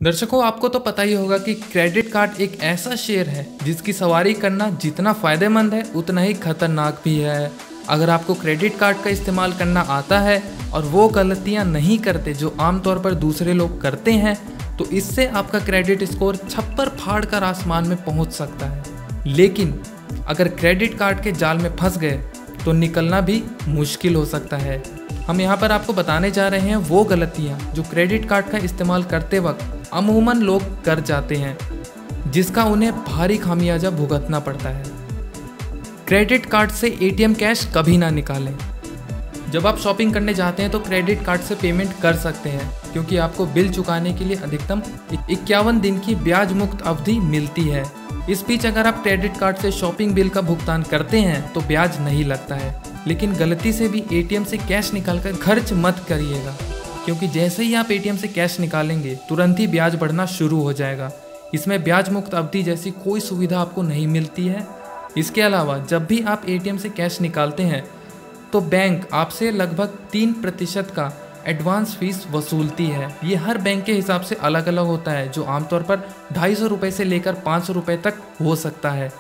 दर्शकों, आपको तो पता ही होगा कि क्रेडिट कार्ड एक ऐसा शेयर है जिसकी सवारी करना जितना फायदेमंद है उतना ही खतरनाक भी है। अगर आपको क्रेडिट कार्ड का इस्तेमाल करना आता है और वो गलतियां नहीं करते जो आमतौर पर दूसरे लोग करते हैं, तो इससे आपका क्रेडिट स्कोर छप्पर फाड़ कर आसमान में पहुंच सकता है। लेकिन अगर क्रेडिट कार्ड के जाल में फंस गए तो निकलना भी मुश्किल हो सकता है। हम यहाँ पर आपको बताने जा रहे हैं वो गलतियाँ जो क्रेडिट कार्ड का इस्तेमाल करते वक्त अमूमन लोग कर जाते हैं, जिसका उन्हें भारी खामियाजा भुगतना पड़ता है। क्रेडिट कार्ड से एटीएम कैश कभी ना निकालें। जब आप शॉपिंग करने जाते हैं तो क्रेडिट कार्ड से पेमेंट कर सकते हैं, क्योंकि आपको बिल चुकाने के लिए अधिकतम 51 दिन की ब्याज मुक्त अवधि मिलती है। इस बीच अगर आप क्रेडिट कार्ड से शॉपिंग बिल का भुगतान करते हैं तो ब्याज नहीं लगता है। लेकिन गलती से भी एटीएम से कैश निकालकर खर्च मत करिएगा, क्योंकि जैसे ही आप एटीएम से कैश निकालेंगे तुरंत ही ब्याज बढ़ना शुरू हो जाएगा। इसमें ब्याज मुक्त अवधि जैसी कोई सुविधा आपको नहीं मिलती है। इसके अलावा जब भी आप एटीएम से कैश निकालते हैं तो बैंक आपसे लगभग 3% का एडवांस फीस वसूलती है। ये हर बैंक के हिसाब से अलग अलग होता है, जो आमतौर पर 250 रुपये से लेकर 500 रुपये तक हो सकता है।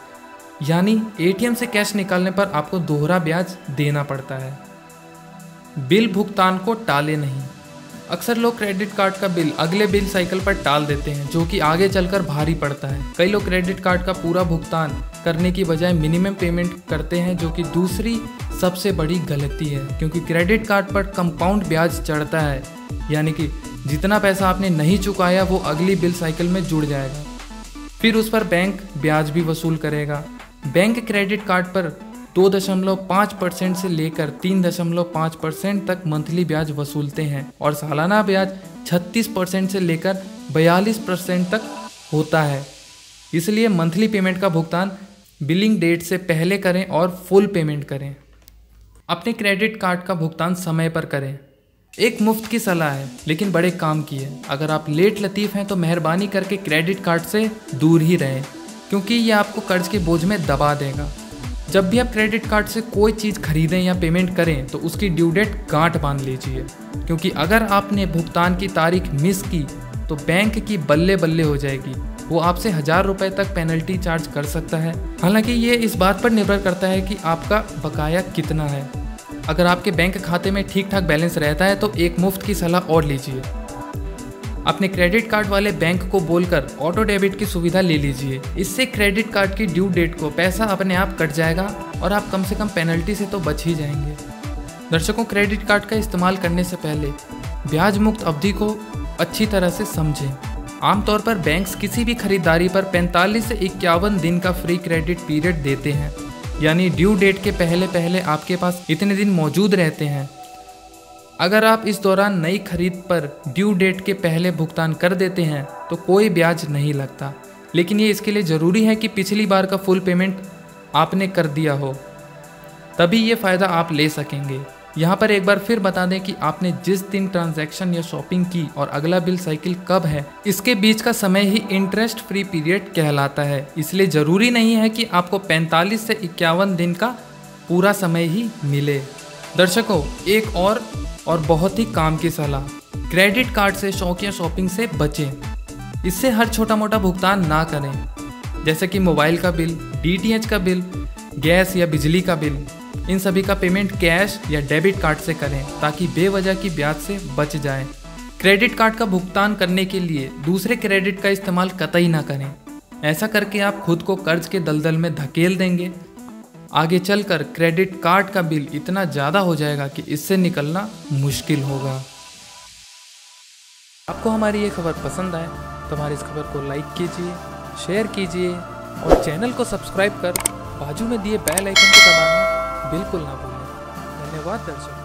यानी एटीएम से कैश निकालने पर आपको दोहरा ब्याज देना पड़ता है। बिल भुगतान को टाले नहीं। अक्सर लोग क्रेडिट कार्ड का बिल अगले बिल साइकिल पर टाल देते हैं, जो कि आगे चलकर भारी पड़ता है। कई लोग क्रेडिट कार्ड का पूरा भुगतान करने की बजाय मिनिमम पेमेंट करते हैं, जो कि दूसरी सबसे बड़ी गलती है, क्योंकि क्रेडिट कार्ड पर कंपाउंड ब्याज चढ़ता है। यानी कि जितना पैसा आपने नहीं चुकाया वो अगली बिल साइकिल में जुड़ जाएगा, फिर उस पर बैंक ब्याज भी वसूल करेगा। बैंक क्रेडिट कार्ड पर 2.5% से लेकर 3.5% तक मंथली ब्याज वसूलते हैं और सालाना ब्याज 36% से लेकर 42% तक होता है। इसलिए मंथली पेमेंट का भुगतान बिलिंग डेट से पहले करें और फुल पेमेंट करें। अपने क्रेडिट कार्ड का भुगतान समय पर करें। एक मुफ्त की सलाह है लेकिन बड़े काम की है। अगर आप लेट लतीफ़ हैं तो मेहरबानी करके क्रेडिट कार्ड से दूर ही रहें, क्योंकि ये आपको कर्ज के बोझ में दबा देगा। जब भी आप क्रेडिट कार्ड से कोई चीज़ खरीदें या पेमेंट करें तो उसकी ड्यू डेट गांठ बांध लीजिए, क्योंकि अगर आपने भुगतान की तारीख मिस की तो बैंक की बल्ले बल्ले हो जाएगी। वो आपसे 1000 रुपये तक पेनल्टी चार्ज कर सकता है। हालांकि ये इस बात पर निर्भर करता है कि आपका बकाया कितना है। अगर आपके बैंक खाते में ठीक ठाक बैलेंस रहता है तो एक मुफ्त की सलाह और लीजिए। अपने क्रेडिट कार्ड वाले बैंक को बोलकर ऑटो डेबिट की सुविधा ले लीजिए। इससे क्रेडिट कार्ड की ड्यू डेट को पैसा अपने आप कट जाएगा और आप कम से कम पेनल्टी से तो बच ही जाएंगे। दर्शकों, क्रेडिट कार्ड का इस्तेमाल करने से पहले ब्याज मुक्त अवधि को अच्छी तरह से समझें। आमतौर पर बैंक्स किसी भी खरीदारी पर 45 से 51 दिन का फ्री क्रेडिट पीरियड देते हैं, यानी ड्यू डेट के पहले पहले आपके पास इतने दिन मौजूद रहते हैं। अगर आप इस दौरान नई खरीद पर ड्यू डेट के पहले भुगतान कर देते हैं तो कोई ब्याज नहीं लगता, लेकिन ये इसके लिए ज़रूरी है कि पिछली बार का फुल पेमेंट आपने कर दिया हो, तभी ये फ़ायदा आप ले सकेंगे। यहाँ पर एक बार फिर बता दें कि आपने जिस दिन ट्रांजैक्शन या शॉपिंग की और अगला बिल साइकिल कब है, इसके बीच का समय ही इंटरेस्ट फ्री पीरियड कहलाता है। इसलिए ज़रूरी नहीं है कि आपको 45 से 51 दिन का पूरा समय ही मिले। दर्शकों, एक और बहुत ही काम की सलाह, क्रेडिट कार्ड से शौकिया शॉपिंग से बचें। इससे हर छोटा मोटा भुगतान ना करें, जैसे कि मोबाइल का बिल, डीटीएच का बिल, गैस या बिजली का बिल। इन सभी का पेमेंट कैश या डेबिट कार्ड से करें ताकि बेवजह की ब्याज से बच जाएं। क्रेडिट कार्ड का भुगतान करने के लिए दूसरे क्रेडिट का इस्तेमाल कतई ना करें। ऐसा करके आप खुद को कर्ज के दलदल में धकेल देंगे। आगे चलकर क्रेडिट कार्ड का बिल इतना ज़्यादा हो जाएगा कि इससे निकलना मुश्किल होगा। आपको हमारी ये खबर पसंद आए तो हमारी इस खबर को लाइक कीजिए, शेयर कीजिए और चैनल को सब्सक्राइब कर बाजू में दिए बेल आइकन को दबाना बिल्कुल ना भूलें। धन्यवाद दर्शकों।